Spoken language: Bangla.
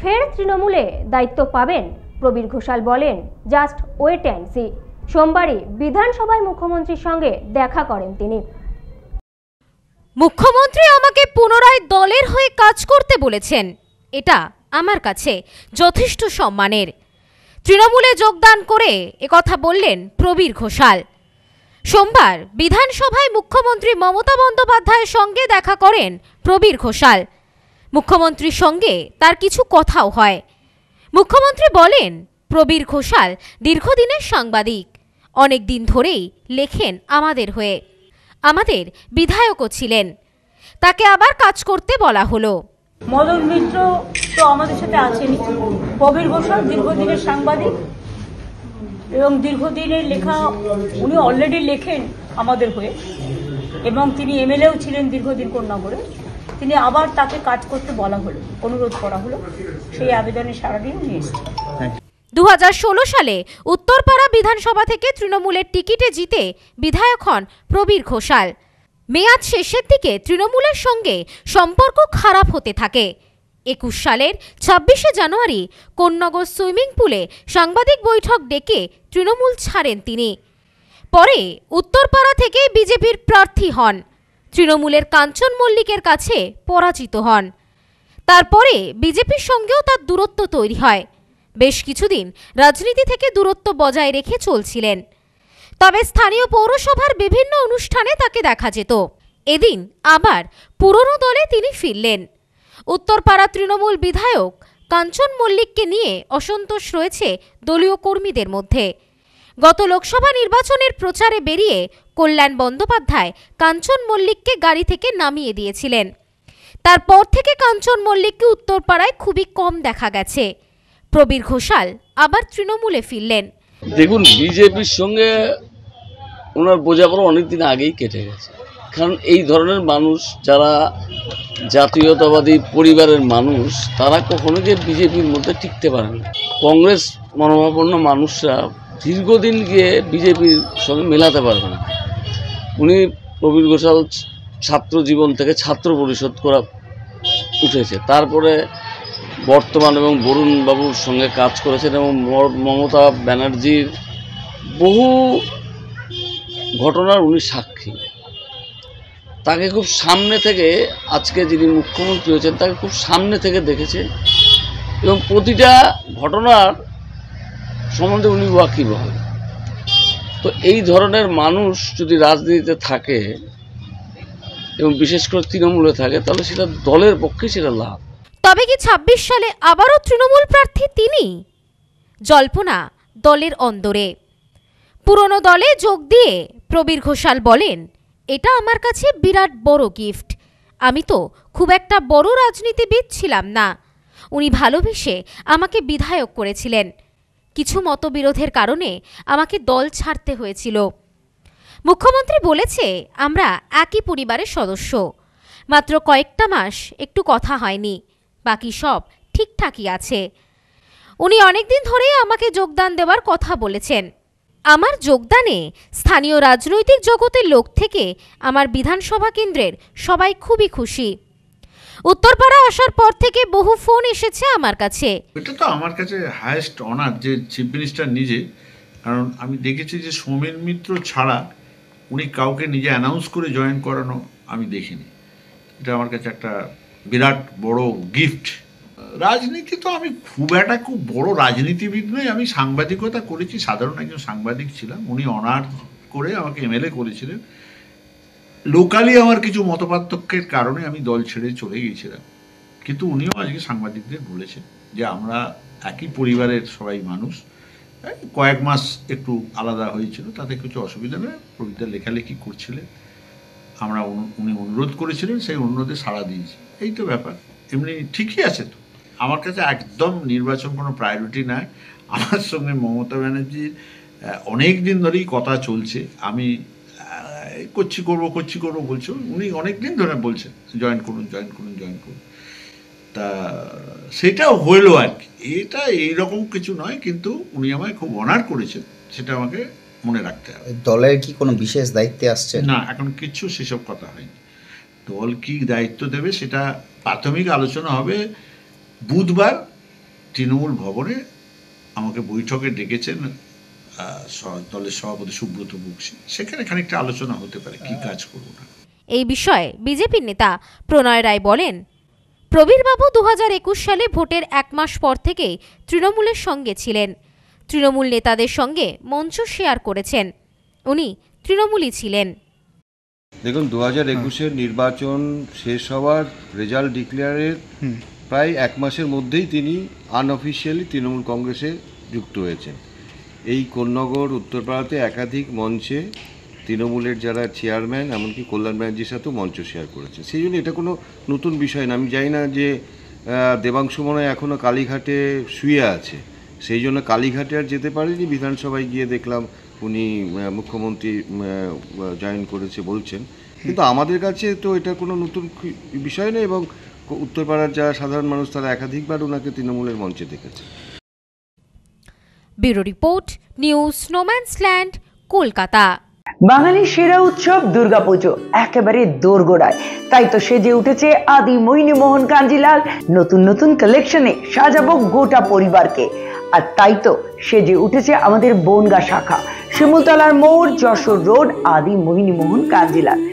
ফের তৃণমূলে দায়িত্ব পাবেন? প্রবীর ঘোষাল বলেন, জাস্ট ওয়েট অ্যান্ড সি। সোমবারই বিধানসভায় মুখ্যমন্ত্রীর সঙ্গে দেখা করেন তিনি। মুখ্যমন্ত্রী আমাকে পুনরায় দলের হয়ে কাজ করতে বলেছেন, এটা আমার কাছে যথেষ্ট সম্মানের। তৃণমূলে যোগদান করে একথা বললেন প্রবীর ঘোষাল। সোমবার বিধানসভায় মুখ্যমন্ত্রী মমতা বন্দ্যোপাধ্যায়ের সঙ্গে দেখা করেন প্রবীর ঘোষাল। মুখ্যমন্ত্রীর সঙ্গে তার কিছু কথাও হয়। মুখ্যমন্ত্রী বলেন, প্রবীর ঘোষাল দীর্ঘদিনের সাংবাদিক, অনেক দিন ধরেই লেখেন আমাদের হয়ে, আমাদের বিধায়কও ছিলেন, তাকে আবার কাজ করতে বলা হলো। মদন মিত্র তো আমাদের সাথে আছেনই। প্রবীর ঘোষাল দীর্ঘদিনের সাংবাদিক এবং দীর্ঘদিনের লেখা, উনি অলরেডি লেখেন আমাদের হয়ে, এবং তিনি এমএলএও ছিলেন দীর্ঘদিন কন্যাগড়ে। তিনি আবার তাকে কাজ করতে বলা হলো, অনুরোধ করা হলো, সেই আবেদনে সাড়া দিয়ে উনি এসেছেন। 2016 সালে উত্তরপাড়া বিধানসভা থেকে তৃণমূলের টিকিটে জিতে বিধায়ক হন প্রবীর ঘোষাল। মেয়াদ শেষের দিকে তৃণমূলের সঙ্গে সম্পর্ক খারাপ হতে থাকে। 21 সালের 26শে জানুয়ারি কোন্নগর সুইমিং পুলে সাংবাদিক বৈঠক ডেকে তৃণমূল ছাড়েন তিনি। পরে উত্তরপাড়া থেকে বিজেপির প্রার্থী হন, তৃণমূলের কাঞ্চন মল্লিকের কাছে পরাজিত হন। তারপরে বিজেপির সঙ্গেও তার দূরত্ব তৈরি হয়। বেশ কিছুদিন রাজনীতি থেকে দূরত্ব বজায় রেখে চলছিলেন। তবে স্থানীয় পৌরসভার বিভিন্ন অনুষ্ঠানে তাকে দেখা যেত। এদিন আবার পুরনো দলে তিনি ফিরলেন। উত্তরপাড়া তৃণমূল বিধায়ক কাঞ্চন মল্লিককে নিয়ে অসন্তোষ রয়েছে দলীয় কর্মীদের মধ্যে। গত লোকসভা নির্বাচনের প্রচারে বেরিয়ে কল্যাণ বন্দ্যোপাধ্যায় কাঞ্চন মল্লিককে গাড়ি থেকে নামিয়ে দিয়েছিলেন। তারপর থেকে কাঞ্চন মল্লিককে উত্তরপাড়ায় খুবই কম দেখা গেছে। প্রবীর ঘোষাল আবার তৃণমূলে ফিরলেন। দেখুন, বিজেপির সঙ্গে ওনার বোঝাপড়া অনেকদিন আগেই কেটে গেছে। কারণ এই ধরনের মানুষ, যারা জাতীয়তাবাদী পরিবারের মানুষ, তারা কখনো যে বিজেপির মধ্যে টিকতে পারে না। কংগ্রেস মনোভাবাপন্ন মানুষরা দীর্ঘদিন গিয়ে বিজেপির সঙ্গে মেলাতে পারবে না। উনি প্রবীর ঘোষাল ছাত্র জীবন থেকে ছাত্র পরিষদ করা উঠেছে, তারপরে বর্তমান এবং বরুণ বাবুর সঙ্গে কাজ করেছেন এবং মমতা ব্যানার্জির বহু ঘটনার উনি সাক্ষী। তাকে খুব সামনে থেকে, আজকে যিনি মুখ্যমন্ত্রী হয়েছেন তাকে খুব সামনে থেকে দেখেছে এবং প্রতিটা ঘটনার সম্বন্ধে উনি ওয়াকিবহাল। তো এই ধরনের মানুষ যদি রাজনীতিতে থাকে এবং বিশেষ করে তৃণমূলে থাকে, তাহলে সেটা দলের পক্ষে সেটা লাভ। তবে কি 26 সালে আবারও তৃণমূল প্রার্থী তিনি? জল্পনা দলের অন্দরে। পুরনো দলে যোগ দিয়ে প্রবীর ঘোষাল বলেন, এটা আমার কাছে বিরাট বড় গিফট। আমি তো খুব একটা বড় রাজনীতিবিদ ছিলাম না। উনি ভালোবেসে আমাকে বিধায়ক করেছিলেন। কিছু মতবিরোধের কারণে আমাকে দল ছাড়তে হয়েছিল। মুখ্যমন্ত্রী বলেছে, আমরা একই পরিবারের সদস্য। মাত্র কয়েকটা মাস একটু কথা হয়নি, বাকি সব ঠিকঠাকই আছে। উনি অনেকদিন ধরেই আমাকে যোগদান দেওয়ার কথা বলেছেন। আমার যোগদানে স্থানীয় রাজনৈতিক জগতের লোক থেকে আমার বিধানসভা কেন্দ্রের সবাই খুবই খুশি। উত্তরপাড়া আসার পর থেকে বহু ফোন এসেছে আমার কাছে। এটা তো আমার কাছে হায়েস্ট অনার যে চিফ মিনিস্টার নিজে, কারণ আমি দেখেছি যে সৌমেন মিত্র ছাড়া উনি কাউকে নিজে অ্যানাউন্স করে জয়েন করানো আমি দেখিনি। এটা আমার কাছে একটা বিরাট বড় গিফট। রাজনীতি তো আমি খুব বড় রাজনীতিবিদ নই, আমি সাংবাদিকতা করেছি, সাধারণ একজন সাংবাদিক ছিলাম। উনি অনার করে আমাকে এমএলএ করেছিলেন। লোকালি আমার কিছু মতপার্থক্যের কারণে আমি দল ছেড়ে চলে গিয়েছিলাম, কিন্তু উনিও আজকে সাংবাদিকদের বলেছেন যে আমরা একই পরিবারের সবাই মানুষ। কয়েক মাস একটু আলাদা হয়েছিল, তাতে কিছু অসুবিধা নেই। প্রবীরদা লেখালেখি করছিলেন, আমরা উনি অনুরোধ করেছিলেন, সেই অনুরোধে সাড়া দিয়েছি। এই তো ব্যাপার। এমনি ঠিকই আছে তো। আমার কাছে একদম নির্বাচন কোনো প্রায়োরিটি নয়। আমার সঙ্গে মমতা ব্যানার্জির অনেক দিন ধরেই কথা চলছে। আমি করছি করবো বলছি, উনি অনেক দিন ধরে বলছেন জয়েন করুন। তা সেটাও হইলো আর কি। এটা এইরকম কিছু নয়, কিন্তু উনি আমায় খুব অনার করেছেন, সেটা আমাকে মনে রাখতে হবে। দলের কি কোনো বিশেষ দায়িত্বে আসছে? না, এখন কিছু সেসব কথা হয়নি। দল কি দায়িত্ব দেবে সেটা প্রাথমিক আলোচনা হবে বুধবার তৃণমূল ভবনে আমাকে বৈঠকে ডেকেছেন দলের সভাপতি সুব্রত বক্সী। সেখানে খানিকটা আলোচনা হতে পারে কি কাজ করব না। এই বিষয়ে বিজেপির নেতা প্রণয় রায় বলেন, প্রবীরবাবু 2021 সালে ভোটের 1 মাস পর থেকে তৃণমূলের সঙ্গে ছিলেন। তৃণমূল নেতাদের সঙ্গে মঞ্চ শেয়ার করেছেন। উনি তৃণমূলই ছিলেন। দেখুন, 2021-এর নির্বাচন শেষ হওয়ার রেজাল্ট ডিক্লেয়ারের প্রায় 1 মাসের মধ্যেই তিনি আনঅফিসিয়ালি তৃণমূল কংগ্রেসে যুক্ত হয়েছেন। এই কোন্নগর উত্তরপাড়াতে একাধিক মঞ্চে তৃণমূলের যারা চেয়ারম্যান, এমনকি কল্যাণ ব্যানার্জির সাথেও মঞ্চ শেয়ার করেছে। সেই জন্য এটা কোনো নতুন বিষয় না। আমি জানি না যে দেবাংশু মনে হয় এখনও কালীঘাটে শুয়ে আছে, সেই জন্য কালীঘাটে আর যেতে পারেনি। বিধানসভায় গিয়ে দেখলাম উনি মুখ্যমন্ত্রী জয়েন করেছে বলছেন, কিন্তু আমাদের কাছে তো এটা কোনো নতুন বিষয় নেই। এবং উত্তরপাড়ার যারা সাধারণ মানুষ তারা একাধিকবার ওনাকে তৃণমূলের মঞ্চে দেখেছে। ব্যুরো রিপোর্ট, নিউজ স্নোম্যান্সল্যান্ড, কলকাতা। বাঙালির সেরা উৎসব দুর্গাপুজো একেবারে দোরগোড়ায়, তাই তো সেজে উঠেছে আদি মোহিনী মোহন কাঞ্জিলাল। নতুন নতুন কালেকশনে সাজাবো গোটা পরিবারকে। আর তাই তো সেজে উঠেছে আমাদের বনগাঁ শাখা, শিমুলতলার মোড়, যশোর রোড, আদি মোহিনী মোহন কাঞ্জিলাল।